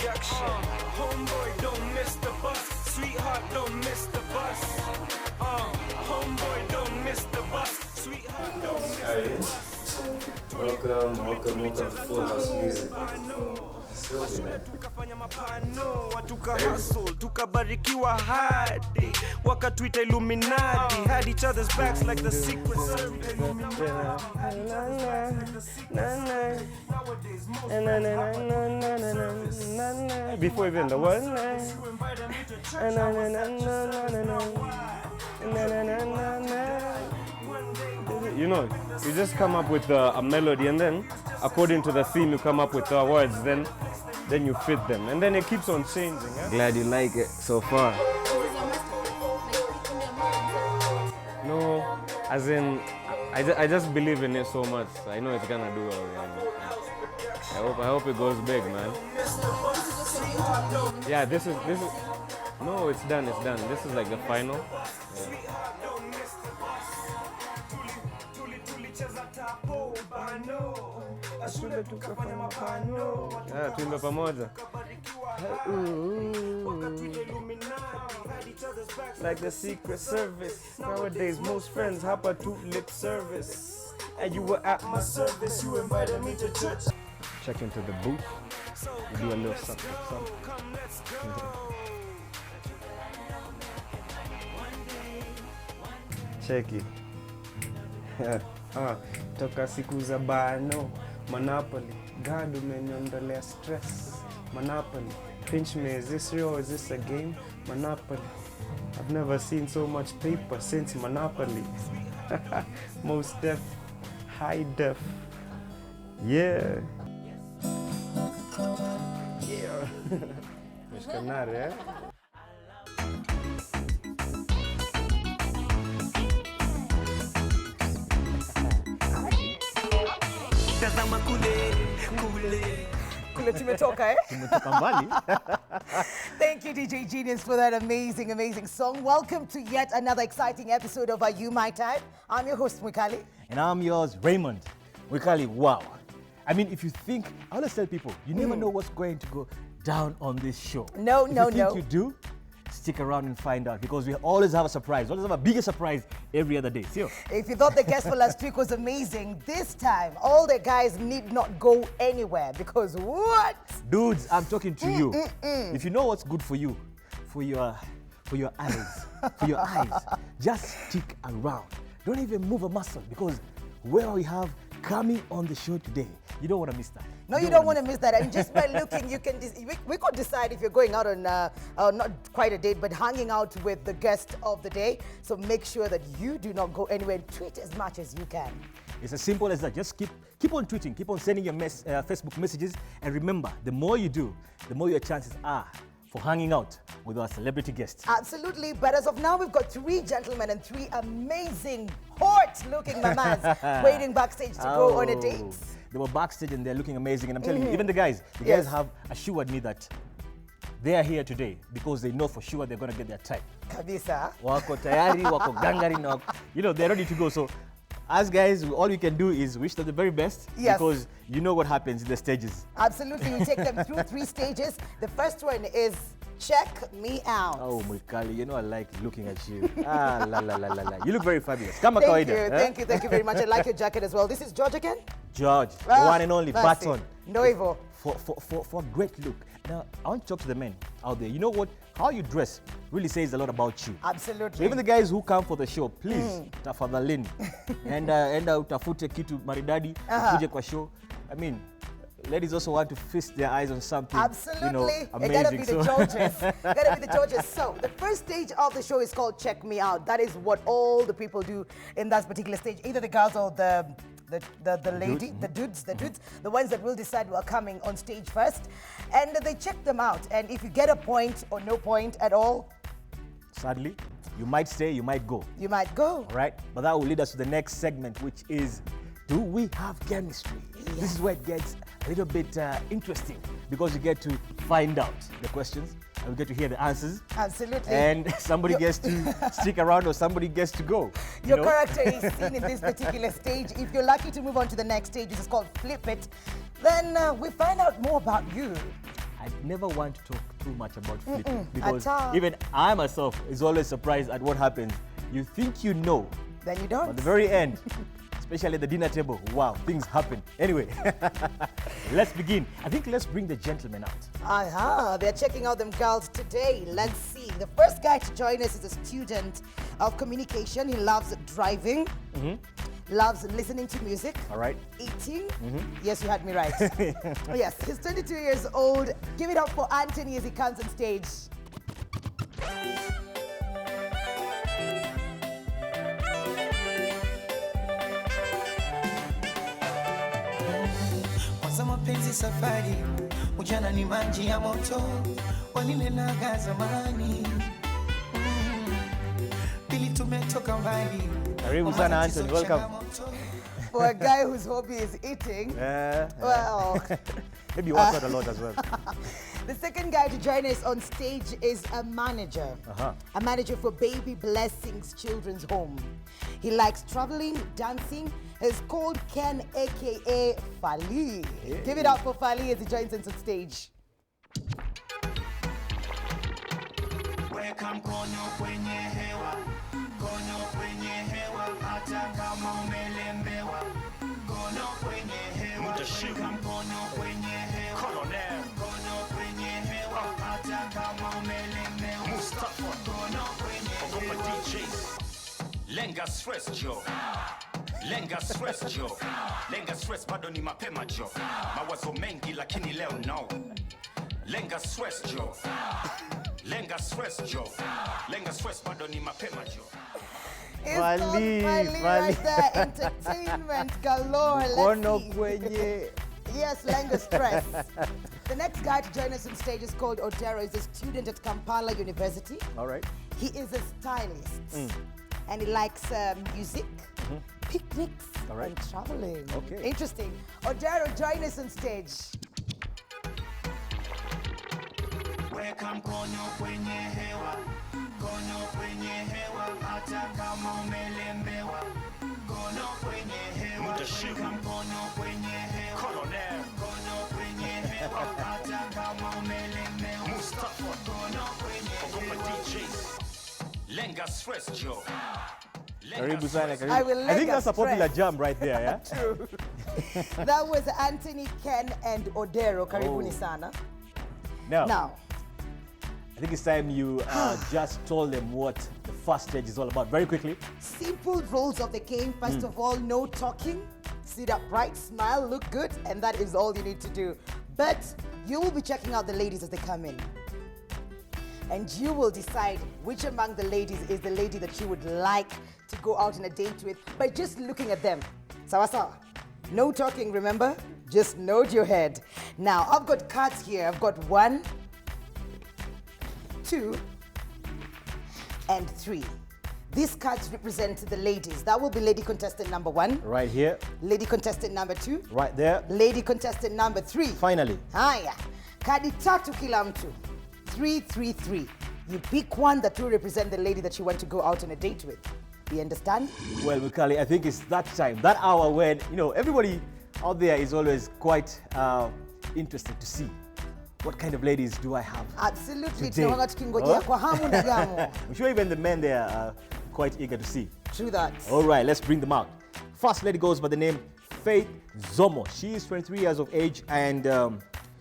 reaction. Homeboy, don't miss the bus. Sweetheart, don't miss the bus. Homeboy, don't miss the bus. Sweetheart, don't miss the bus. Welcome to Full House Music. Tukahustle, tukabarikiwa hadi wakatuita Illuminati, had each other's backs like the Secret Service. Before even the word. You know, you just come up with a melody, and then according to the theme you come up with the words, then you fit them, and then it keeps on changing. Eh? Glad you like it so far. No, as in, I just believe in it so much. I know it's gonna do well. I hope it goes big, man. Yeah, this is. No, it's done. This is like the final. Yeah, tuimbe pamoja. Like the Secret Service. Nowadays, most friends hapa to lip service. And you were at my service, you invited me to church. Check into the booth. We do a little something. Check it. Toka siku za bano, Monopoly, God umeniondolea stress, Monopoly, pinch me, is this real or is this a game? Monopoly, I've never seen so much paper since Monopoly. Most def, high def, yeah. Mishkanare, eh? Thank you, DJ Genius, for that amazing song. Welcome to yet another exciting episode of Are You My Type? I'm your host, Mwikali. And I'm yours, Raymond. Mwikali, wow. I mean, if you think, I always tell people, you never know what's going to go down on this show. No. If you think you do, stick around and find out, because we always have a surprise. We always have a bigger surprise every other day. See you. If you thought the guest for last week was amazing, this time all the guys need not go anywhere, because what? Dudes, I'm talking to you. If you know what's good for you, for your eyes, just stick around. Don't even move a muscle, because where we have coming on the show today, you don't want to miss that. No, you don't want to miss that. And just by looking, you can we could decide if you're going out on not quite a date, but hanging out with the guest of the day. So make sure that you do not go anywhere and tweet as much as you can. It's as simple as that. Just keep on tweeting, keep on sending your Facebook messages, and remember, the more you do, the more your chances are for hanging out with our celebrity guests. Absolutely, but as of now, we've got 3 gentlemen and 3 amazing, hot-looking mamas waiting backstage to go on a date. They were backstage and they're looking amazing, and I'm telling you, even the guys have assured me that they are here today because they know for sure they're going to get their type. Kabisa. Wako tayari, wako gangari, you know, they're ready to go. So, as guys, all we can do is wish them the very best, because you know what happens in the stages. Absolutely, we take them through 3 stages. The first one is Check Me Out. Oh, Mwikali, you know I like looking at you. La. You look very fabulous. Kama kawaida. Thank you very much. I like your jacket as well. This is George again? George, the one and only Baton. No evil. For a great look. Now, I want to talk to the men out there. You know what? How you dress really says a lot about you. Absolutely. So even the guys who come for the show, please, tafadhalini. Enda utafute kitu maridadi, ukuje kwa show. I mean, ladies also want to feast their eyes on something, absolutely, you know, amazing. It gotta be the Georges. Gotta be the Georges. So the first stage of the show is called Check Me Out. That is what all the people do in that particular stage. Either the girls or the lady, the dudes, the ones that will decide who are coming on stage first. And they check them out. And if you get a point or no point at all, sadly, you might stay, you might go. You might go. All right? But that will lead us to the next segment, which is, do we have chemistry? Yeah. This is where it gets a little bit interesting, because you get to find out the questions and we get to hear the answers. Absolutely. And somebody gets to stick around or somebody gets to go. Your character is seen in this particular stage. If you're lucky to move on to the next stage, which is called Flip It, then we find out more about you. I never want to talk too much about flipping because at all. even I myself is always surprised at what happens. You think you know, Then you but don't. at the very end, especially at the dinner table, wow, things happen. Anyway, let's begin. I think let's bring the gentlemen out. They're checking out them girls today. Let's see. The first guy to join us is a student of communication. He loves driving, loves listening to music, All right. eating. Yes, you had me right. Yes, he's 22 years old. Give it up for Anthony as he comes on stage. Kwanza mapenzi safari, ujana ni maji ya moto, walinenaga zamani. Pili tumetoka mbali. Karibu sana, Anthony. Welcome. For a guy whose hobby is eating, well, Maybe you work out a lot as well. the second guy to join us on stage is a manager. A manager for Baby Blessings Children's Home. He likes traveling, dancing. He's called Ken, aka Fali. Give it up for Fali as he joins us on stage. Weka mkono kwenye hewa, mkono kwenye hewa, hata kama umelembewa. Mkono kwenye hewa, weka mkono kwenye hewa, mkono kwenye hewa, hata kama umelemewa. Mkono kwenye hewa. Lenga stress jo. Lenga stress jo. Lenga stress bado ni mapema jo. Mawazo mengi lakini leo no. Lenga stress jo. Lenga stress jo. Lenga stress bado ni mapema jo. It's called Fali right there. Entertainment galore. Mkono Let's see. kwenye. Yes, language stress. The next guy to join us on stage is called Odero. He's a student at Kampala University. All right. He is a stylist. And he likes music, picnics, All right. and traveling. Okay. Interesting. Odero, join us on stage. Weka mkono kwenye hewa, mkono kwenye hewa, hata kama umelembewa. Mkono kwenye hewa, weka mkono kwenye hewa, mkono kwenye hewa, hata kama umelemewa. Mkono kwenye hewa. Lenga stress jo. Karibu sana, I karibu. will I think leg that's a up popular stress. jam right there, yeah? True. That was Anthony, Ken, and Odero. Karibuni Oh. sana. Now, Now, I think it's time you just told them what the first stage is all about. Very quickly. simple rules of the game. First of all, no talking. Sit upright, smile, look good, and that is all you need to do. But you will be checking out the ladies as they come in. And you will decide which among the ladies is the lady that you would like to go out on a date with by just looking at them. Sawa sawa. No talking, remember? Just nod your head. Now, I've got cards here. I've got 1, 2, and 3. These cards represent the ladies. That will be lady contestant number 1, Right here, lady contestant number 2, right there. lady contestant number 3. Finally. Haya, kadi tatu kila mtu. 3, 3, 3. You pick one that will represent the lady that you want to go out on a date with. You understand? Well, Mikali, I think it's that time, that hour when, you know, everybody out there is always quite interested to see what kind of ladies do I have. Absolutely. Today. Tunawanga tukingojea kwa hamu na gamu. I'm sure even the men there are quite eager to see. True that. All right, let's bring them out. First lady goes by the name Faith Zomo. She is 23 years of age and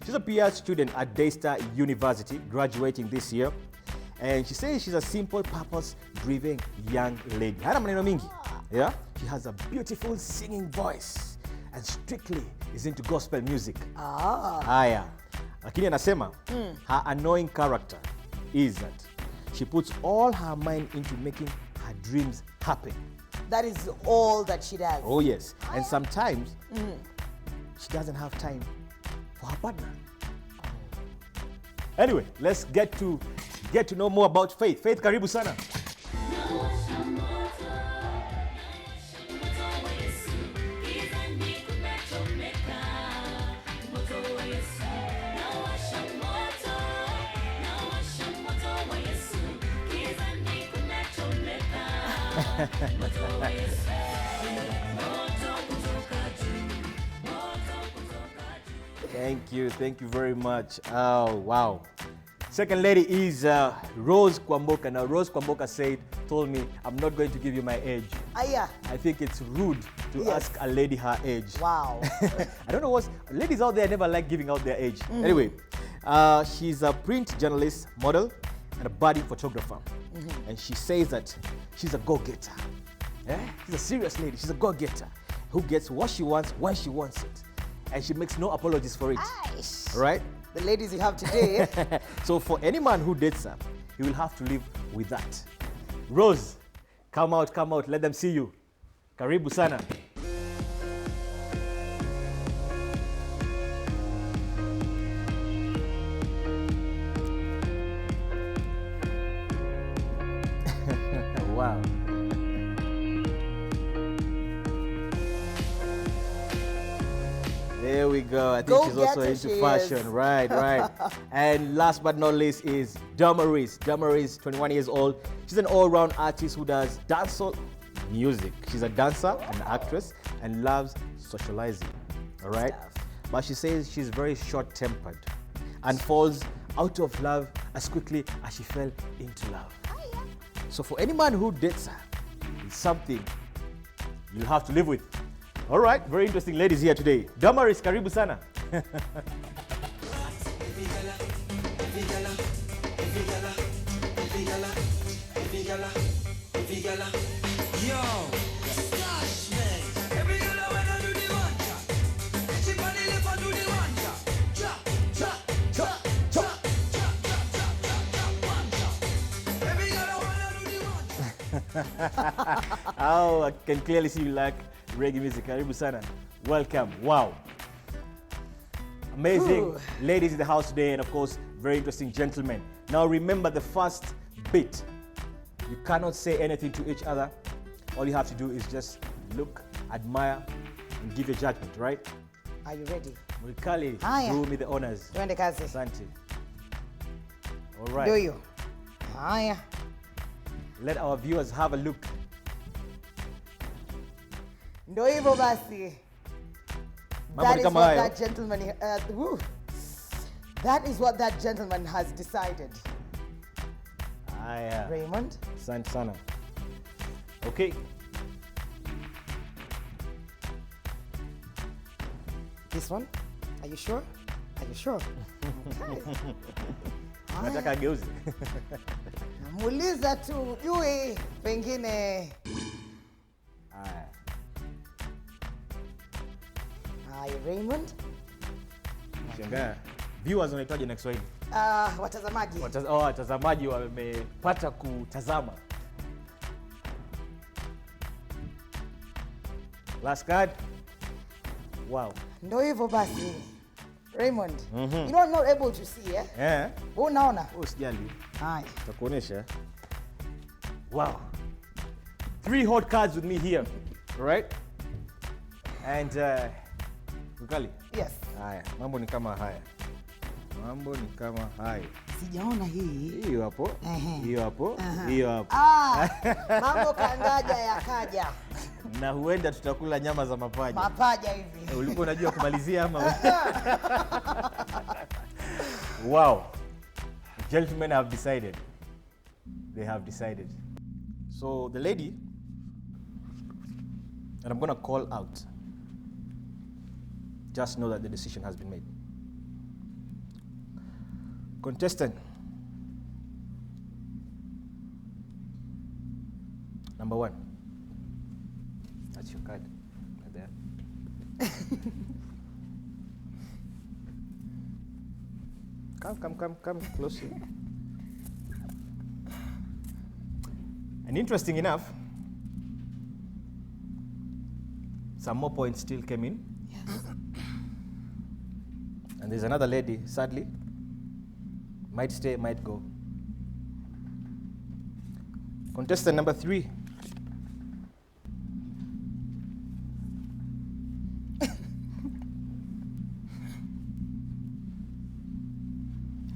she's a PR student at Daystar University, graduating this year. And she says she's a simple, purpose-driven young lady. Hana maneno mingi. Yeah? She has a beautiful singing voice and strictly is into gospel music. Haya. Lakini anasema her annoying character is that she puts all her mind into making her dreams happen. That is all that she does. Oh yes, and sometimes she doesn't have time for her partner. Anyway, let's get to know more about Faith. Faith, karibu sana. Thank you very much. Oh, wow. Second lady is Rose Kwamboka. Now, Rose Kwamboka told me, I'm not going to give you my age. Yeah. I think it's rude to ask a lady her age. Wow. I don't know what ladies out there never like giving out their age. Anyway, she's a print journalist, model, and a budding photographer. And she says that she's a go-getter. She's a serious lady. She's a go-getter who gets what she wants when she wants it, and she makes no apologies for it. Right? The ladies you have today. So for any man who dates her, he will have to live with that. Rose, come out, let them see you. Karibu sana. Wow. There we go. I think she's also Go-getter into she fashion. is. Right. And last but not least is Damaris. Damaris, 21 years old. She's an all-round artist who does dancehall music. She's a dancer, an actress, and loves socializing. All right? But she says she's very short-tempered and falls out of love as quickly as she fell into love. So for any man who dates her, it's something you'll have to live with. All right, very interesting ladies here today. Damaris, karibu sana. Oh, I can clearly see you like reggae music. Karibu sana. Welcome. Wow. Amazing ladies in the house today, and of course, very interesting gentlemen. Now remember the first bit. You cannot say anything to each other. All you have to do is just look, admire, and give your judgment, right? Are you ready? Mulkali, Haya. do me the honors. Twende kazi. Asante. All right. Do you? Haya. Let our viewers have a look. Ndo hivyo basi. Mambo That ni is kama what hayo. that gentleman that is what that gentleman has decided. Haya. Raymond? Asante sana. Okay. This one? Are you sure? Are you sure? Nataka ageuze. Namuuliza tu ujui pengine. Haya. Hi Raymond. Shangaa. Viewers wanaitwaje na Kiswahili? Watazamaji. Watazamaji wamepata kutazama. Last card. Wow. Ndo hivyo basi. Raymond, you know I'm not able to see, eh? Eh? Wewe unaona? Usijali. Haya. Takuonesha. Wow. 3 hot cards with me here. Right? And Mkali. Yes. Haya, mambo ni kama haya. Mambo ni kama haya. Sijaona hii. Hiyo hapo. Ehe. Hiyo hapo. Hiyo hapo. Mambo kangaja yakaja. Na huenda tutakula nyama za mapaja. Mapaja hivi. Ulikuwa unajua kumalizia ama? Wow. Gentlemen have decided. They have decided. So the lady that I'm going to call out, just know that the decision has been made. Contestant number 1. That's your card. Right there. Come closer. And interesting enough, some more points still came in. Yes. And there's another lady, sadly, might stay, might go. Contestant number 3.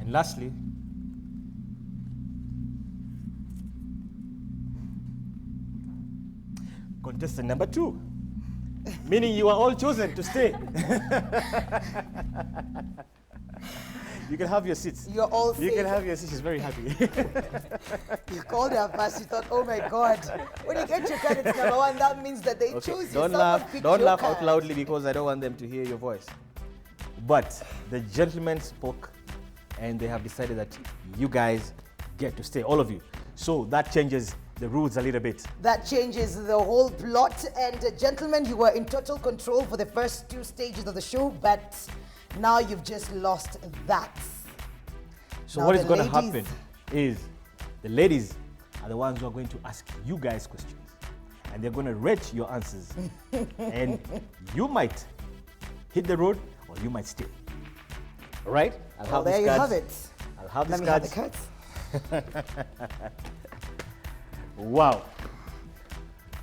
And lastly, contestant number 2. Meaning you are all chosen to stay. You can have your seats. You're all You can safe. have your seats. She's very happy. You called her first. You thought, oh my God. When you get your card, it's number one. That means that they choose you. Don't Someone laugh. picked Don't your laugh out card. loudly because I don't want them to hear your voice. But the gentlemen spoke, and they have decided that you guys get to stay, all of you. So that changes the rules a little bit. That changes the whole plot. And gentlemen, you were in total control for the first 2 stages of the show, but now you've just lost that. So Now what is the going to ladies- happen is the ladies are the ones who are going to ask you guys questions, and they're going to rate your answers. And you might hit the road or you might stay. All right? I'll Well, there these you cards. have it. I'll have Let these me have the cards. cards. Wow.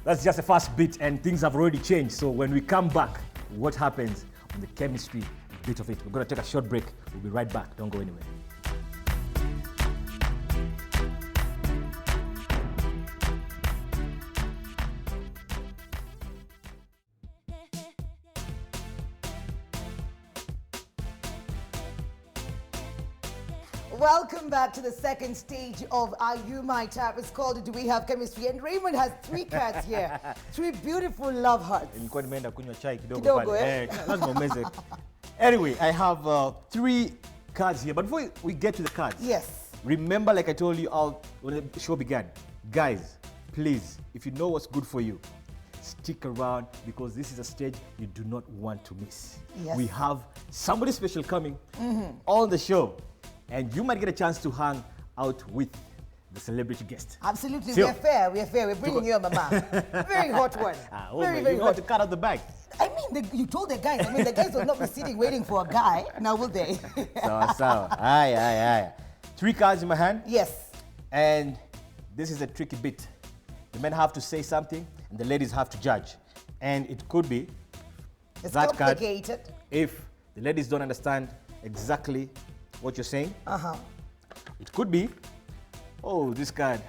That's just the first bit, and things have already changed. So when we come back, what happens on the chemistry bit of it? We're going to take a short break. We'll be right back. Don't go anywhere. Welcome back to the second stage of Are You My Type? It's called Do We Have Chemistry? And Raymond has 3 cards here. 3 beautiful love hearts. Nilikuwa nimeenda kunywa chai kidogo Kidogo, pale. Lazima umeze. Anyway, I have 3 cards here. But before we get to the cards, Yes. remember, like I told you when the show began, guys, please, if you know what's good for you, stick around because this is a stage you do not want to miss. Yes. We have somebody special coming on the show, and you might get a chance to hang out with the celebrity guest. Absolutely. Sure. We're fair. We're fair. We're bringing you a mama. Very hot one. Very, very you know hot. to cut out the bag. I mean, you told the guys. I mean, the guys will not be sitting waiting for a guy. Now, will they? Sawa. Aye. 3 cards in my hand. Yes. And this is a tricky bit. The men have to say something, and the ladies have to judge. And it could be It's that card complicated. if the ladies don't understand exactly what you're saying. Uh-huh. It could be, oh, this card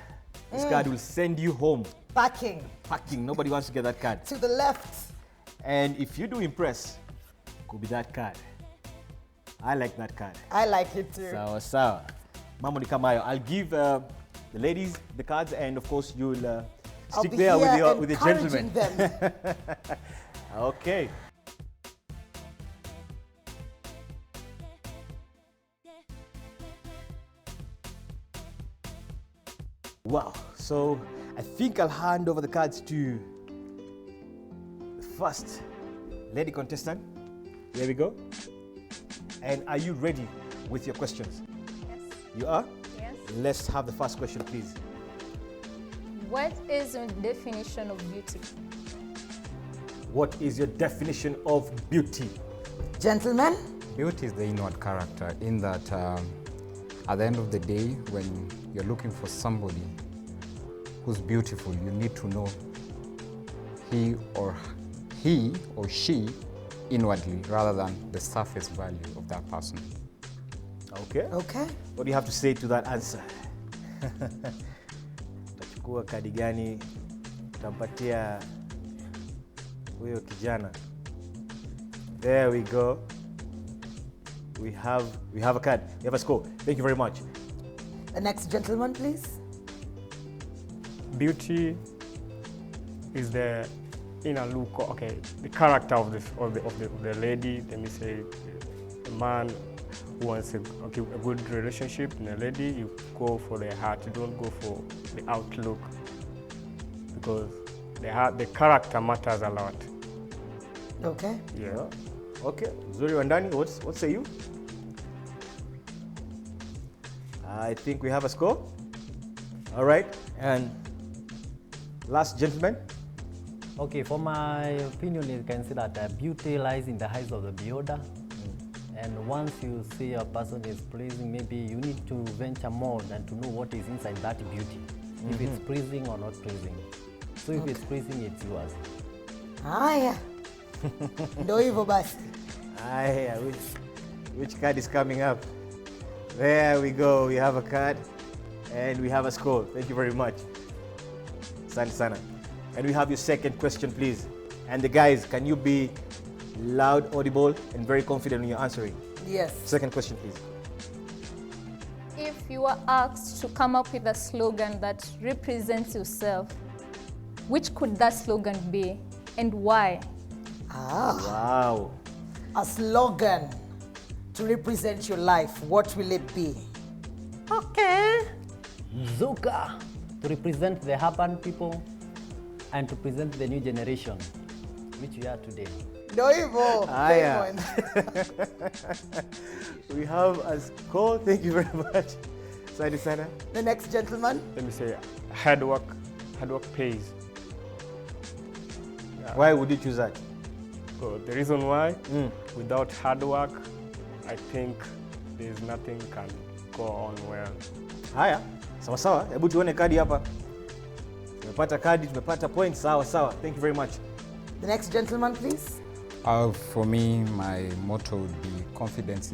will send you home Packing packing. Nobody wants to get that card. to the left. And if you do impress, could be that card. I like that card. I like it too. Sawa. Mambo ni kama hayo. I'll give the ladies the cards, and of course you'll I'll stick be there here with the gentlemen. encouraging them. Okay. Wow. So I think I'll hand over the cards to the first lady contestant. Here we go. And are you ready with your questions? Yes. You are? Yes. Let's have the first question, please. What is your definition of beauty? What is your definition of beauty? Gentlemen, Beauty is the inward character, in that at the end of the day, when you're looking for somebody who's beautiful, you need to know he or she inwardly rather than the surface value of that person. Okay. okay. What do you have to say to that answer? Utachukua kadi gani? Utampatia huyo kijana? There we go. We have a card. We have a score. Thank you very much. The next gentleman, please. Beauty is the inner look, okay, the character of the lady. Let me say, a man who wants a good relationship in a lady, you go for the heart. You don't go for the outlook, because the character matters a lot. Okay. Yeah. Okay. Zuri Wandani, what say you? I think we have a score. All right. And last gentleman. Okay, for my opinion, you can say that beauty lies in the eyes of the beholder. And once you see a person is pleasing, maybe you need to venture more than to know what is inside that beauty. If it's pleasing or not pleasing. So if it's pleasing, it's yours. Haya. Ndio hivyo basi. Aye, which card is coming up? There we go. We have a card and we have a score. Thank you very much. Asante sana. And we have your second question, please. And the guys, can you be loud, audible, and very confident when you're answering? Yes. Second question, please. If you were asked to come up with a slogan that represents yourself, which could that slogan be and why? Wow. A slogan to represent your life. What will it be? Okay. Zuka, to represent the urban people and to present the new generation, which we are today. No evil. Aya. We have a score. Thank you very much. Sadi sana. The next gentleman. Let me say, hard work pays. Why would you choose that? So the reason why, without hard work, I think there's nothing can go on well. Haya, sawa sawa. Hebu tuone kadi hapa. Tumepata kadi, tumepata points. Sawa sawa. Thank you very much. The next gentleman, please. For me, my motto would be confidence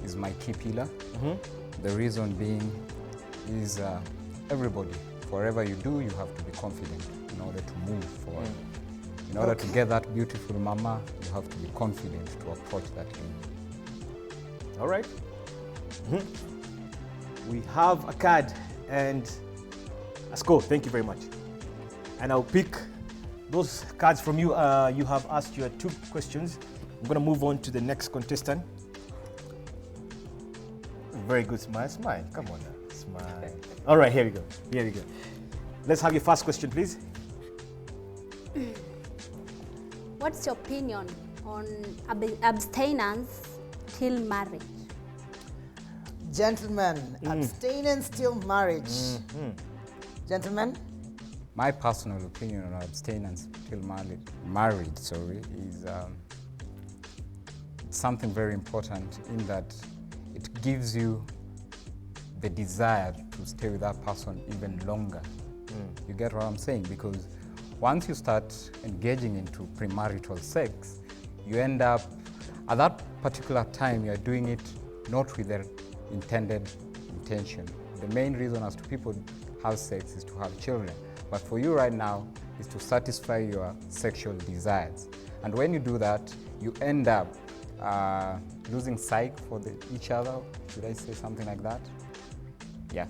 is my key pillar. The reason being is everybody, whatever you do, you have to be confident in order to move forward. In order to get that beautiful mama, you have to be confident to approach that dream. All right. We have a card and a score. Thank you very much. And I'll pick those cards from you. You have asked your 2 questions. I'm going to move on to the next contestant. Very good smile. Smile. Come on now. Smile. All right, here we go. Here we go. Let's have your first question, please. What's your opinion on abstinence till marriage? Gentlemen, abstinence till marriage. Gentlemen? My personal opinion on abstinence till marriage, is something very important in that it gives you the desire to stay with that person even longer. You get what I'm saying? Because once you start engaging into premarital sex, you end up, at that particular time, you're doing it not with the intended intention. The main reason as to people have sex is to have children. But for you right now, is to satisfy your sexual desires. And when you do that, you end up losing sight for each other. Should I say something like that? Yeah,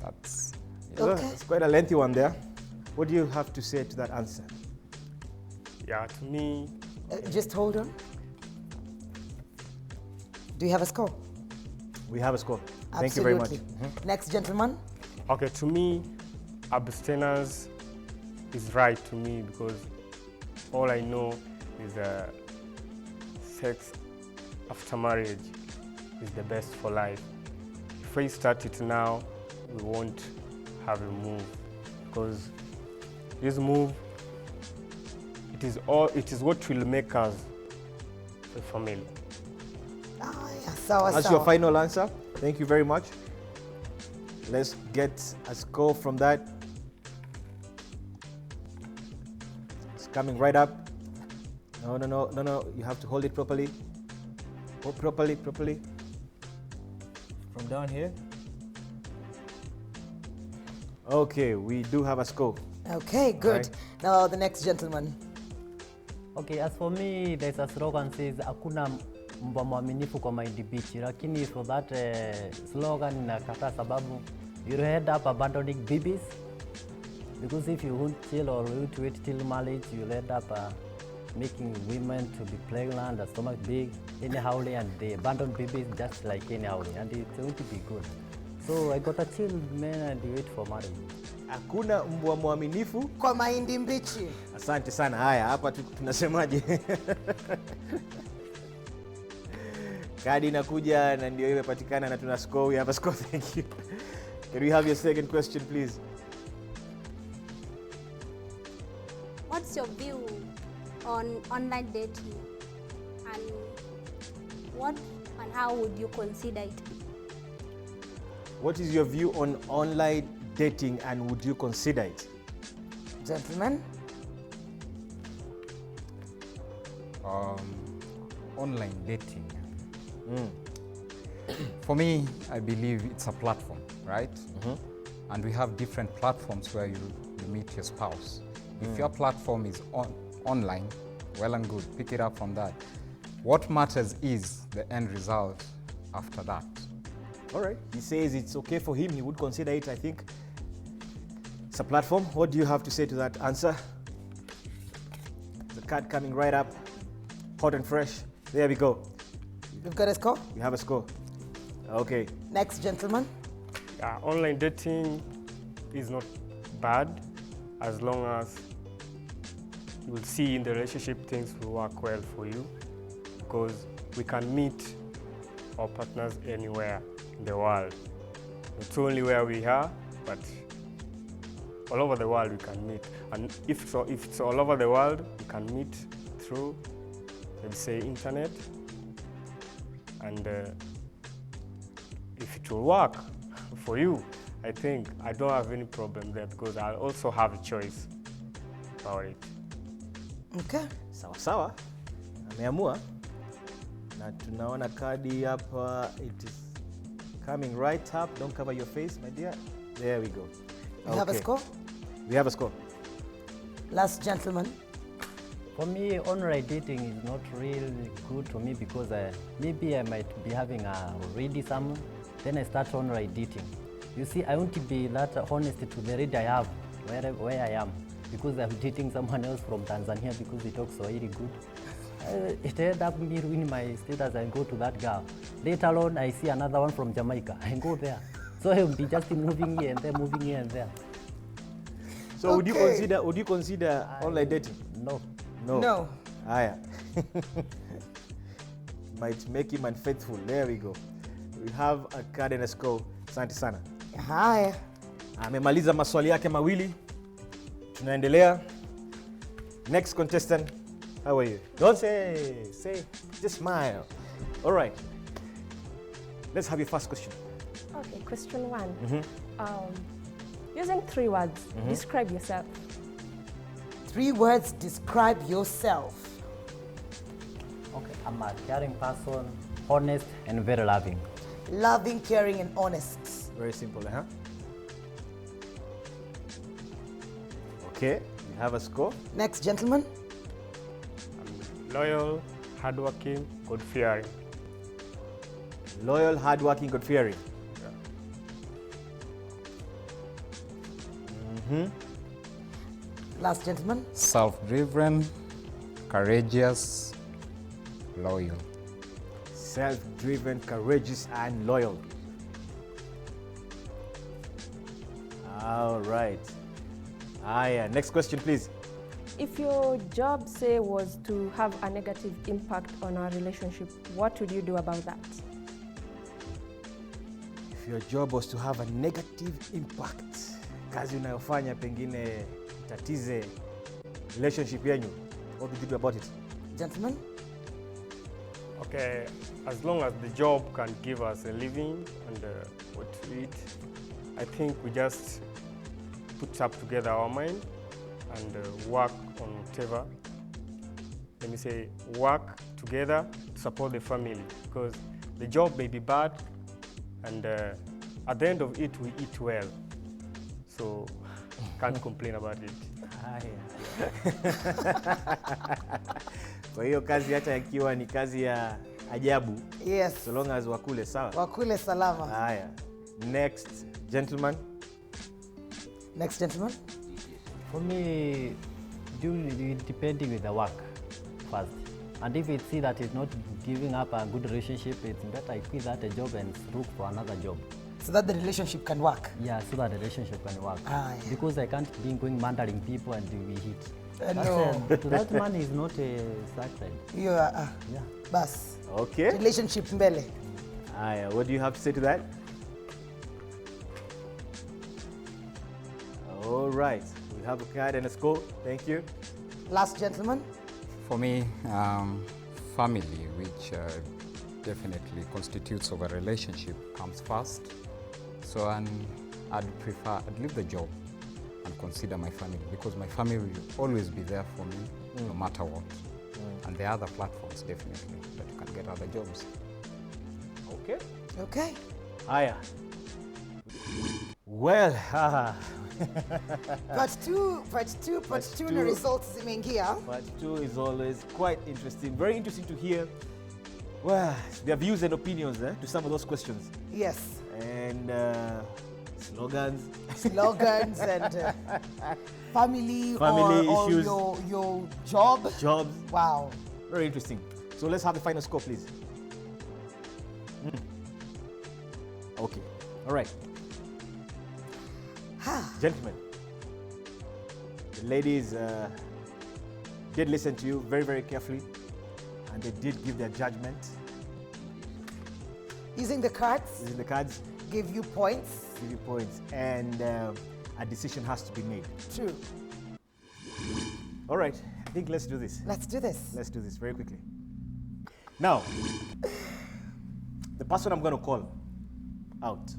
that's it. Okay. It's quite a lengthy one there. What do you have to say to that answer? Yeah, to me, Just hold on. Do you have a score? We have a score. Thank you very much. Absolutely. Next gentleman. okay, to me, abstinence is right to me because all I know is sex after marriage is the best for life. If we start it now, we won't have a move because this move, it is what will make us a family. That's your final answer. Thank you very much. Let's get a score from that. It's coming right up. No. You have to hold it properly. Hold properly. From down here. Okay, we do have a score. Okay, good. Right. Now the next gentleman. Okay, as for me, there's a slogan says hakuna mbwa mwaminifu kwa mahindi bichi, lakini for that slogan inakataa sababu you end up abandoning babies because if you won't chill or won't wait till marriage, you'll end up making women to be pregnant, the stomach big, anyhow, and they abandon babies just like anyhow, and it's going to be good. So I got a chill man and wait for marriage. Hakuna mbwa mwaminifu Kwa mahindi mbichi. Asante sana. Haya, hapa tunasemaje? Kadi inakuja na ndio imepatikana na tuna score. We have a score. Thank you. Can we have your second question, please? What's your view on online dating and what and how would you consider it? What is your view on online dating and would you consider it? Gentlemen. Online dating. For me, I believe it's a platform, right? And we have different platforms where you meet your spouse. If your platform is online, well and good. Pick it up from that. What matters is the end result after that. All right. He says it's okay for him. He would consider it, I think. It's a platform. What do you have to say to that answer? The card coming right up, hot and fresh. There we go. You've got a score? You have a score. Okay. Next, gentleman. Online dating is not bad as long as you will see in the relationship things will work well for you, because we can meet our partners anywhere in the world. Not only where we are, but all over the world we can meet. And if it's all over the world, we can meet through, let's say, internet. And if it will work for you, I think I don't have any problem there, because I also have a choice about it. Okay. Sawa sawa. Ameamua. Na tunaona kadi hapa. It is coming right up. Don't cover your face, my dear. There we go. You have a score? We have a score. Last gentleman. For me, online dating is not really good to me because maybe I might be having already someone, then I start online dating. You see, I want to be that honest to the lady I have, where I am, because I'm dating someone else from Tanzania because he talks Swahili good. It ended up me ruining my status and go to that girl. Later on, I see another one from Jamaica and go there. So I'll be just moving here and there, moving here and there. So would you consider online dating? No. No. Aya. Might make him unfaithful. There we go. We have a card and a score. Asante sana. Haya. Amemaliza maswali yake mawili. Tunaendelea. Next contestant. How are you? Don't say, just smile. All right. Let's have your first question. Okay, question 1. Using 3 words, describe yourself. 3 words describe yourself. Okay, I'm a caring person, honest and very loving. Loving, caring, and honest. Very simple, huh? Okay, you have a score. Next, gentleman. Loyal, hardworking, God-fearing. Loyal, hardworking, God-fearing. Last, gentleman. Self-driven, courageous, loyal. Self-driven, courageous, and loyal. All right. Next question, please. If your job, say, was to have a negative impact on our relationship, what would you do about that? If your job was to have a negative impact, kazi unayofanya pengine tatize relationship yenyu, what would you do about it? Gentlemen? Okay, as long as the job can give us a living and what to eat, I think we just put up together our mind and work on whatever. Let me say, work together to support the family, because the job may be bad, and at the end of it, we eat well. So, can't complain about it. Kwa hiyo kazi hata ikiwa ni kazi ya ajabu. Yes. So long as wakule sawa. Wakule salama. Haya. Next, gentleman. Next, gentleman. For me, depending with the work first. And if it see that it's not giving up a good relationship, it's better I quit that job and look for another job. So that the relationship can work? Yeah, so that the relationship can work. Yeah. Because I can't be going mandering people and we hit. No. That man is not a sacred. You are. Yeah. Bas. Okay. Relationship mbele. What do you have to say to that? All right. We have a card and a score. Thank you. Last, gentleman. For me, family, which definitely constitutes of a relationship, comes first. So I'd leave the job and consider my family, because my family will always be there for me no matter what. And there are other platforms definitely that you can get other jobs. Okay. Okay. Well, Part two na results zimeingia. Part 2 is always quite interesting. Very interesting to hear their views and opinions to some of those questions. Yes. And slogans. Slogans and family or issues. your job. Jobs. Wow. Very interesting. So let's have the final score, please. Okay. All right. Gentlemen, the ladies did listen to you very, very carefully, and they did give their judgment. Using the cards. Using the cards. Give you points. Give you points. And a decision has to be made. True. All right. I think let's do this. Let's do this. Let's do this very quickly. Now, the person I'm going to call out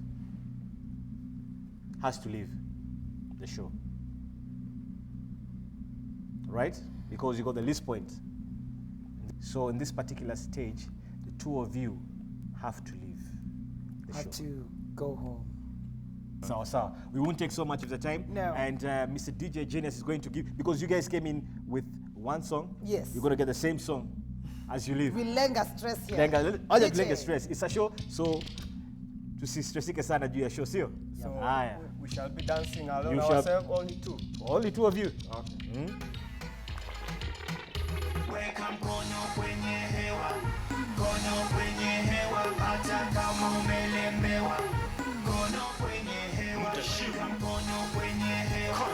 has to leave the show. Right? Because you got the least point. So in this particular stage, the two of you have to leave the show. Have to go home. So we won't take so much of the time. No. And Mr. DJ Genius is going to give, because you guys came in with one song. Yes. You're going to get the same song as you leave. We lenga stress here. Lenga stress. It's a show, so tusistressike sana juu ya show, sio? So Haya. we shall be dancing alone You shall- ourselves, only two. Only two of you. Weka mkono kwenye hewa, mkono kwenye hewa, hata kama umelemewa. Mkono kwenye hewa, shika mkono kwenye hewa.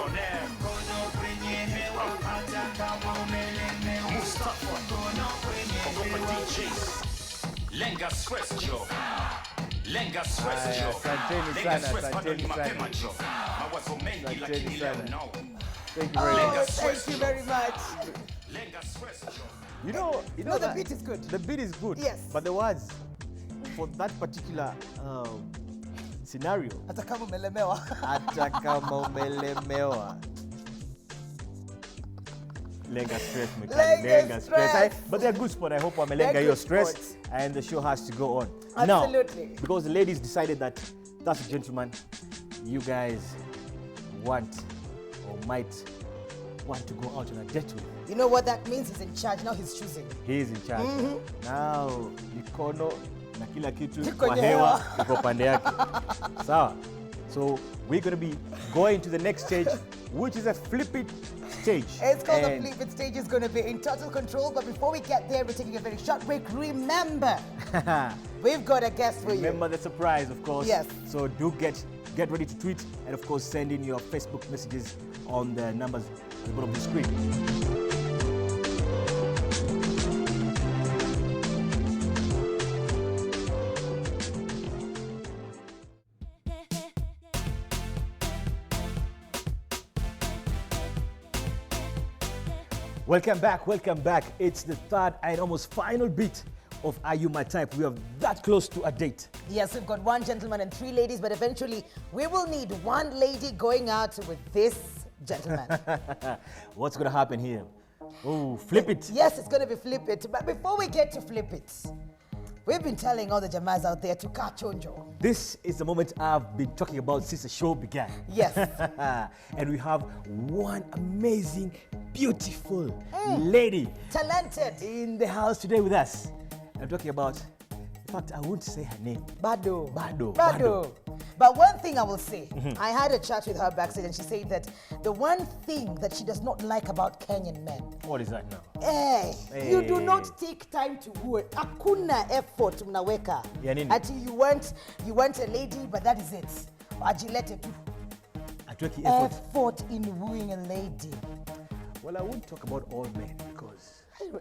Mkono kwenye hewa, hata kama umelemewa. Mkono kwenye hewa. Lenga stress Joe. Lenga stress Aya, Joe. asanteni Lenga sana, stress bado asanteni ni mapema sana. Joe. Mawazo mengi Asanteni lakini leo sana. no. Thank you very much. Lenga Oh, stress thank you Joe. very much. Lenga stress Joe. You know No, the that- beat is good. The beat is good. Yes. But the words for that particular scenario, Hata kama umelemewa. hata kama umelemewa. Lenga stress, Mekani. Lenga stress. But they're good sport. I hope I'm They're lenga your good stress, sports. and the show has to go on. Absolutely. Now, because the ladies decided that that's a gentleman, you guys want or might want to go out on a date with. You know what that means? He's in charge. Now he's choosing. He is in charge. Now, mikono na kila kitu Iko kwa kwenye hewa hewa. iko pande yake. Sawa. So we're going to be going to the next stage, which is a flip it stage. It's called And the Flip It stage. It's going to be in total control. But before we get there, we're taking a very short break. Remember, we've got a guest for you. remember the surprise, of course. Yes. So do get ready to tweet, and of course send in your Facebook messages on the numbers at the bottom of the screen. Welcome back, welcome back. It's the third and almost final bit of Are You My Type? We are that close to a date. Yes, we've got one gentleman and three ladies, but eventually we will need one lady going out with this gentleman. What's gonna happen here? Oh, flip it. Yes, it's going to be Flip It. But before we get to Flip It, we've been telling all the Jamas out there to kachonjo. This is the moment I've been talking about since the show began. Yes. And we have one amazing, beautiful lady Talented. in the house today with us. I'm talking about, in fact, I won't say her name. Bado. Bado. But one thing I will say, I had a chat with her backstage and she said that the one thing that she does not like about Kenyan men, What is that now? you do Hey. not take time to work. Hakuna effort mnaweka. Ya nini? Ati you want a lady, but that is it. Ajilete tu. Atweki effort. Effort in wooing a lady. Well, I won't talk about all men because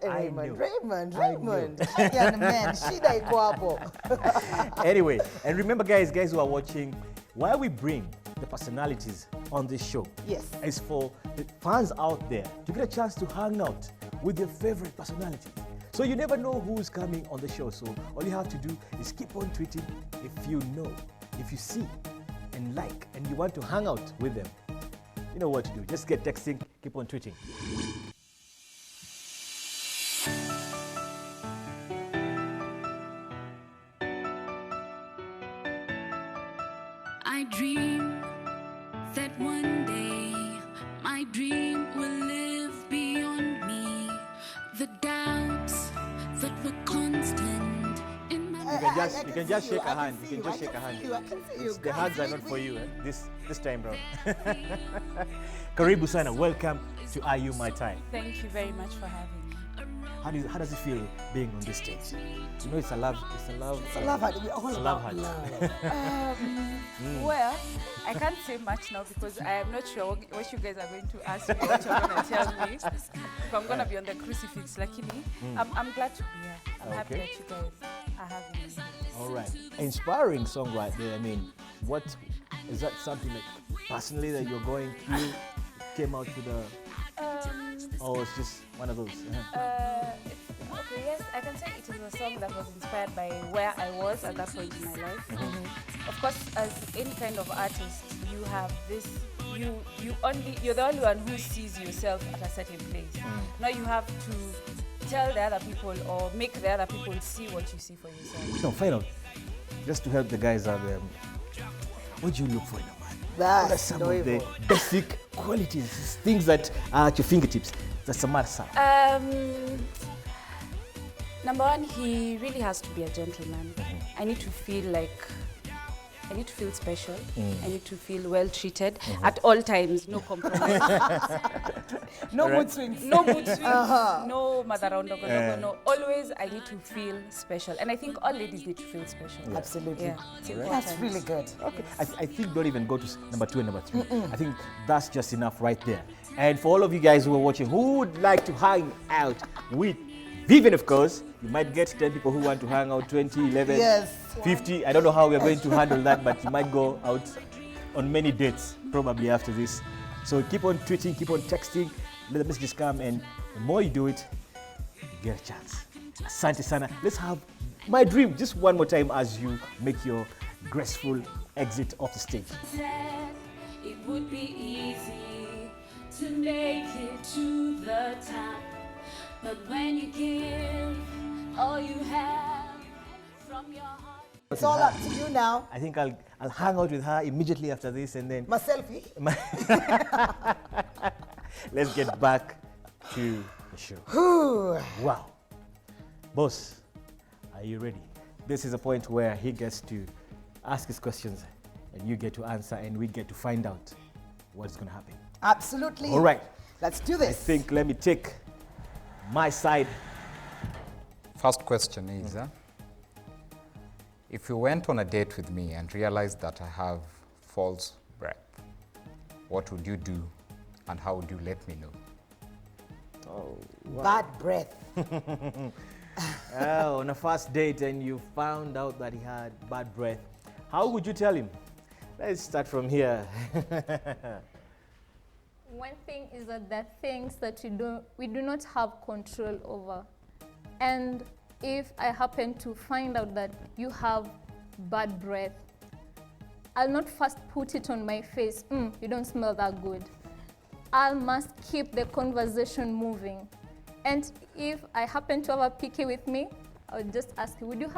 Raymond, I know. Kenyan men, shida iko hapo. Anyway, and remember guys who are watching, why we bring the personalities on this show Yes. is for the fans out there to get a chance to hang out with your favorite personalities. So you never know who's coming on the show. So all you have to do is keep on tweeting if you know, if you see and like, and you want to hang out with them. You know what to do. Just get texting, keep on tweeting. I dream that one day my dream will live beyond me. The doubts that were constant in my You can just shake a hand. You can just shake a hand. The hugs are not for you this time round. Karibu sana. Welcome to Are You My Time. Thank you very much for having me. How does it feel being on this stage? You know, it's a love hug. We're all it's a about love hug. love. Well, I can't say much now because I am not sure what you guys are going to ask me, what you're going to tell me. If I'm going to be on the crucifix, luckily, I'm glad to be here. I'm happy Okay. that you guys are having me. All right. Inspiring song right there. I mean, what is that something like personally that you're going through? Came out to the or it's just one of those? Okay, yes, I can say it is a song that was inspired by where I was at that point in my life. Of course, as any kind of artist, you have this. You're the only one who sees yourself at a certain place. Now you have to tell the other people or make the other people see what you see for yourself. No, final. Just to help the guys out there, what do you look for in a man? What are some of the basic qualities, things that are at your fingertips? That's a matter. Number one, he really has to be a gentleman. I need to feel special. I need to feel well treated at all times. No compromise. No mood swings. No mood swings. No madarondogo. No. Always, I need to feel special, and I think all ladies need to feel special. Absolutely. Yeah, it's important. That's really good. Okay. I think don't even go to number 2 and number 3. I think that's just enough right there. And for all of you guys who are watching, who would like to hang out with Vivian, of course, you might get 10 people who want to hang out, 20, 11, Yes. 50. I don't know how we're going to handle that, but you might go out on many dates probably after this. So keep on tweeting, keep on texting, let the messages come, and the more you do it, you get a chance. Asante sana. Let's have My Dream just one more time as you make your graceful exit off the stage. Said it would be easy to make it to the top, but when you give all you have from your heart. It's all up to you now. I think I'll hang out with her immediately after this, and then My selfie. let's get back to the show. Wow. Boss, are you ready? This is a point where he gets to ask his questions and you get to answer and we get to find out what's going to happen. Absolutely. All right. Let's do I this. think let me take my side. First question is, if you went on a date with me and realized that I have false breath, what would you do and how would you let me know? Oh, wow. Bad breath. On a first date and you found out that he had bad breath, how would you tell him? Let's start from here. One thing is that there are things that we do not have control over. And if I happen to find out that you have bad breath, I'll not first put it on my face, you don't smell that good. I must keep the conversation moving. And if I happen to have a PK with me, I would just ask you, would you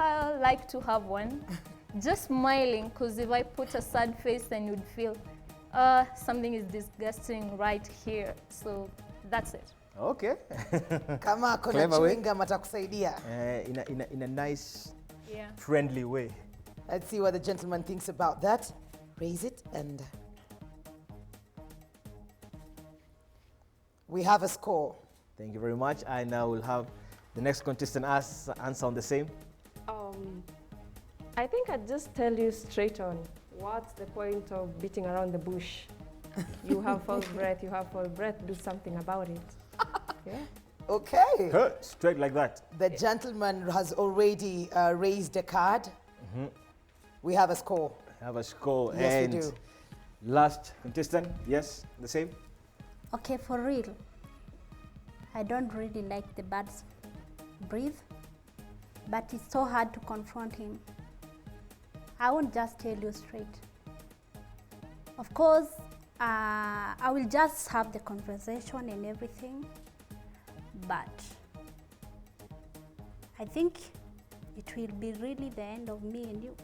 like to have one? Just smiling, because if I put a sad face, then you'd feel something is disgusting right here. So that's it. Okay. Kama kuna Clever way. chewing gum atakusaidia. In a nice, Yeah. friendly way. Let's see what the gentleman thinks about that. Raise it and we have a score. Thank you very much. And I will have the next contestant answer on the same. I think I'd just tell you straight on. What's the point of beating around the bush? You have false breath, you have false breath, do something about it. Yeah. Okay. Straight like that. The gentleman has already raised a card. We have a score. Have a score. Yes, and we do. Last contestant, yes, the same. Okay, for real. I don't really like the bird's breathe, but it's so hard to confront him. I won't just tell you straight. Of course, I will just have the conversation and everything, but I think it will be really the end of me and you.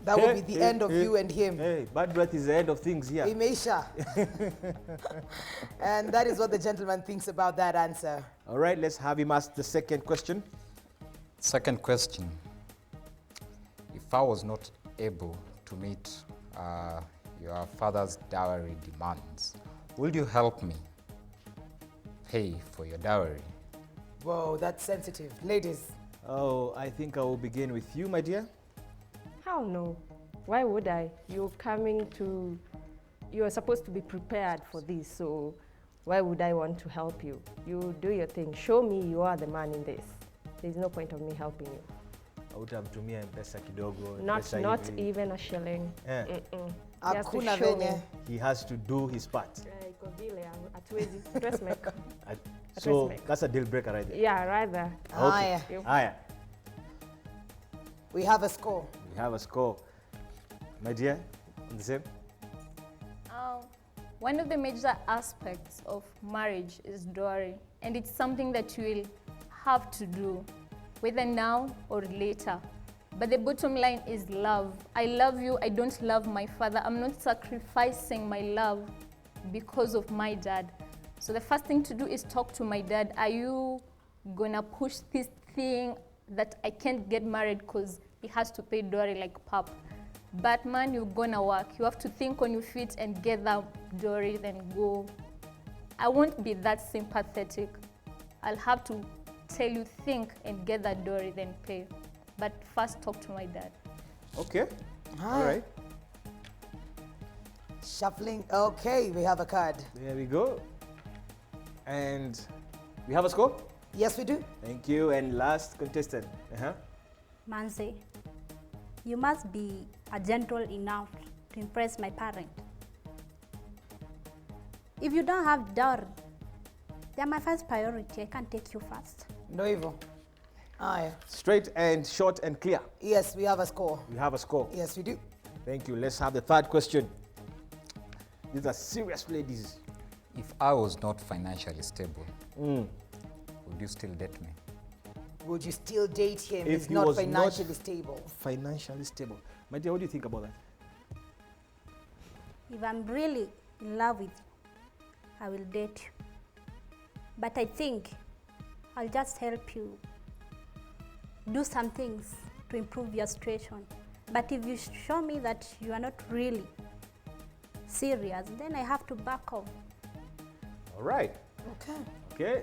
That will be the end of you and him. Hey, bad breath is the end of things here. Imeisha. And that is what the gentleman thinks about that answer. All right, let's have him ask the second question. Second question. If I was not able to meet your father's dowry demands, will you help me pay for your dowry? Whoa, that's sensitive. Ladies. Oh, I think I will begin with you, my dear. How no? Why would I? You're supposed to be prepared for this, so why would I want to help you? You do your thing. Show me you are the man in this. There's no point of me helping you. Hautamtumia pesa kidogo. Not even a shilling. Eh. He has to show me. He has to do his part. Iko vile, hatuwezi. Dressmaker. So that's a deal breaker right there. Yeah, right there. Okay. Aya. We have a score. We have a score. My dear, on the same? One of the major aspects of marriage is dowry, and it's something that you will have to do, whether now or later. But the bottom line is love. I love you, I don't love my father. I'm not sacrificing my love because of my dad. So the first thing to do is talk to my dad. Are you gonna push this thing that I can't get married because he has to pay dowry like pap? But man, you're gonna work. You have to think on your feet and get that dowry, then go. I won't be that sympathetic. I'll have to tell you, think and get that dowry, then pay. But first talk to my dad. Okay. All right. Shuffling. Okay, we have a card. There we go. And we have a score? Yes, we do. Thank you. And last contestant. Manze, you must be gentle enough to impress my parent. If you don't have dowry, they're my first priority. I can't take you first. No evil. Aye. Straight and short and clear. Yes, we have a score. We have a score. Yes, we do. Thank you. Let's have the third question. These are serious ladies. If I was not financially stable, would you still date me? Would you still date him? If He's he not was financially stable. Financially stable. My dear, what do you think about that? If I'm really in love with you, I will date you. But I think I'll just help you do some things to improve your situation. But if you show me that you are not really serious, then I have to back off. All right. Okay. Okay.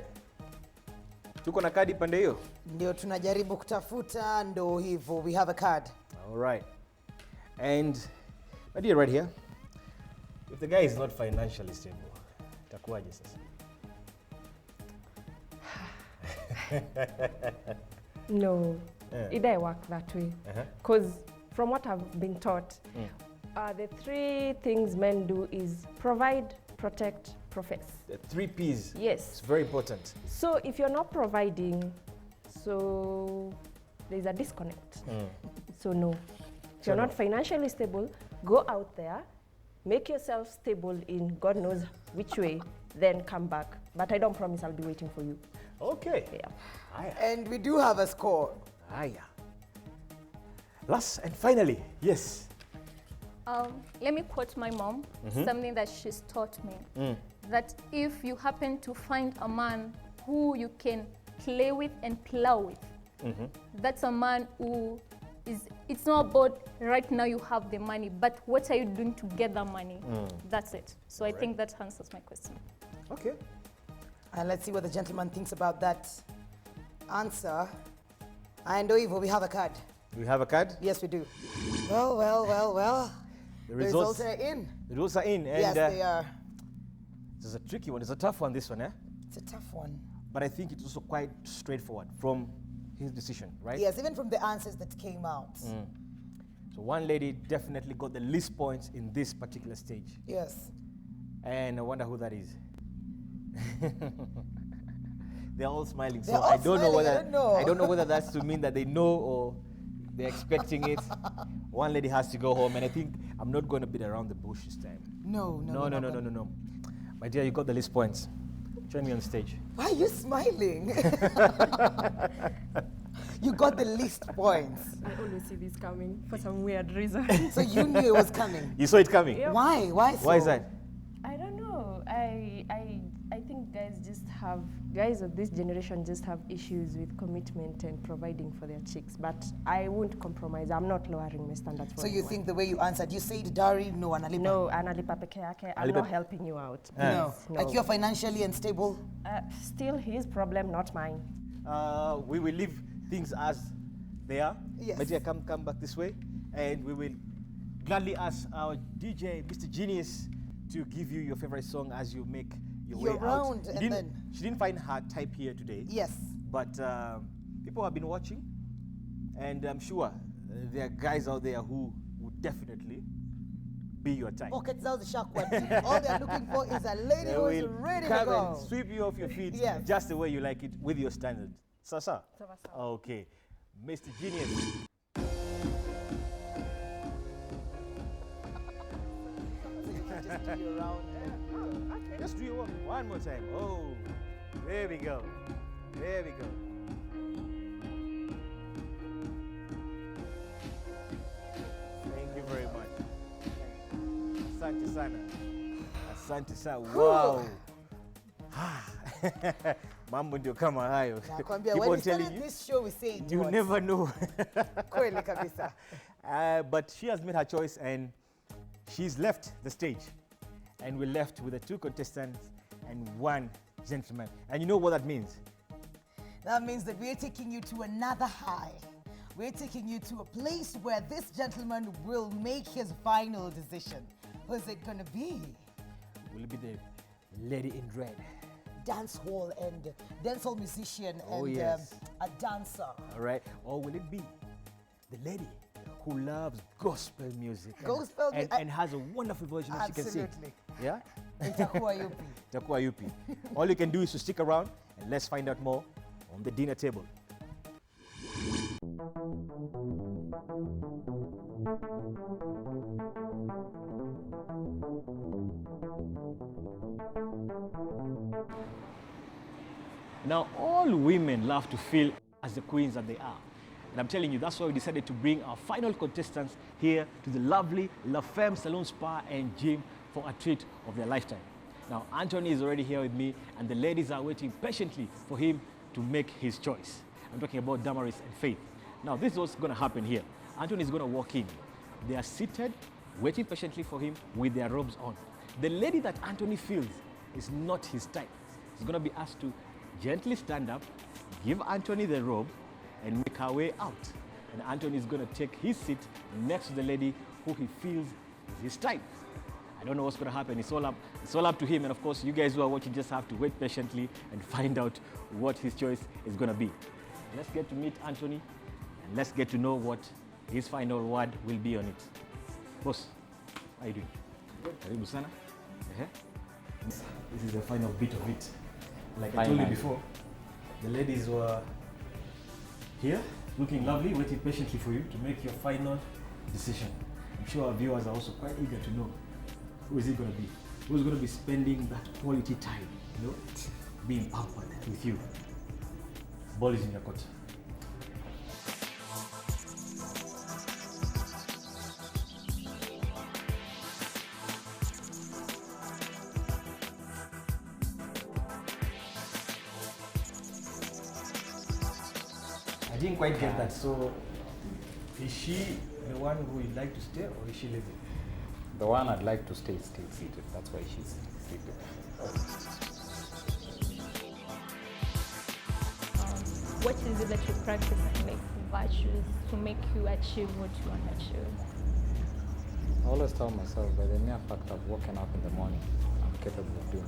Tuko na kadi pande hiyo? Ndio tunajaribu kutafuta, ndo hivyo. We have a card. All right. And my dear, right here, if the guy is not financially stable, itakuwaje sasa? No, it doesn't work that way. Because from what I've been taught, the three things men do is provide, protect, profess. The 3 P's. Yes. It's very important. So if you're not providing, so there's a disconnect. So no. If you're not financially stable, go out there, make yourself stable in God knows which way, then come back. But I don't promise I'll be waiting for you. Okay. Yeah. And we do have a score. Last and finally, yes. Let me quote my mom, something that she's taught me. That if you happen to find a man who you can play with and plow with, that's a man who is, it's not about right now you have the money, but what are you doing to get the money? That's it. So I think that answers my question. Okay. And let's see what the gentleman thinks about that answer. And Oivo, we have a card. We have a card? Yes, we do. Well. The results are in. The results are in. And yes, they are. This is a tricky one. It's a tough one, this one, eh? It's a tough one. But I think it's also quite straightforward from his decision, right? Yes, even from the answers that came out. So one lady definitely got the least points in this particular stage. Yes. And I wonder who that is. They're all smiling. They're So all I don't know smiling, whether I don't know. whether that's to mean that they know or they're expecting it. One lady has to go home, and I think I'm not going to beat around the bush this time. No. My dear, you got the least points. Join me on stage. Why are you smiling? You got the least points. I always see this coming for some weird reason. So you knew it was coming. You saw it coming? Yep. Why? Why so? Why is that? I don't know. I think guys of this generation just have issues with commitment and providing for their chicks. But I won't compromise. I'm not lowering my standards for So you anyone. think the way you answered, you said Dari, no Analipa? No, Analipa peke yake. I'm Alipa- not helping you out. No. Please, Like you're financially unstable? Still his problem, not mine. We will leave things as they are. Yes. My dear, come back this way, and we will gladly ask our DJ, Mr. Genius, to give you your favorite song as you make your way You're out. round, and then- She didn't find her type here today. Yes. But people have been watching, and I'm sure there are guys out there who would definitely be your type. Pockets out the shark one. All they're looking for is a lady They who is will ready to come go. and sweep you off your feet Yes. just the way you like it with your standard. Sasa? Sawa sawa. Okay. Mr. Genius. Just do your round. Just do your work one more time. Oh, there we go. There we go. Thank you very much. Asante sana. Asante sana. Wow. Mambo ndio kama hayo. Nakwambia, Keep when on we telling started you, this show, we say it you once. never know. Kweli kabisa. But she has made her choice and she's left the stage. And we're left with the two contestants and one gentleman. And you know what that means? That means that we're taking you to another high. We're taking you to a place where this gentleman will make his final decision. Who's it gonna be? Will it be the lady in red? Dance hall and dancehall musician Oh, and yes. a dancer. All right. Or will it be the lady who loves gospel music Gospel and, mu- and has a wonderful voice that she can sing? Absolutely. Yeah? Itakuwa yupi. Itakuwa yupi. All you can do is to stick around and let's find out more on the dinner table. Now, all women love to feel as the queens that they are. And I'm telling you, that's why we decided to bring our final contestants here to the lovely La Femme Salon Spa and Gym for a treat of their lifetime. Now, Anthony is already here with me, and the ladies are waiting patiently for him to make his choice. I'm talking about Damaris and Faith. Now, this is what's going to happen here. Anthony is going to walk in. They are seated, waiting patiently for him with their robes on. The lady that Anthony feels is not his type. He's going to be asked to gently stand up, give Anthony the robe, and make her way out. And Anthony is going to take his seat next to the lady who he feels is his type. I don't know what's going to happen. It's all up to him. And of course, you guys who are watching just have to wait patiently and find out what his choice is going to be. Let's get to meet Anthony, and let's get to know what his final word will be on it. Boss, how are you doing? Karibu sana. This is the final bit of it. Like I told you before, the ladies were here, looking lovely, waiting patiently for you to make your final decision. I'm sure our viewers are also quite eager to know who is it going to be? Who's going to be spending that quality time, you know, being pampered with you? Ball is in your court. I didn't quite get that. So, is she the one who would like to stay, or is she leaving? The one I'd like to stay still seated. That's why she's seated. What is it that you practice and like virtues to make you achieve what you want to achieve? I always tell myself by the mere fact of waking up in the morning, I'm capable of doing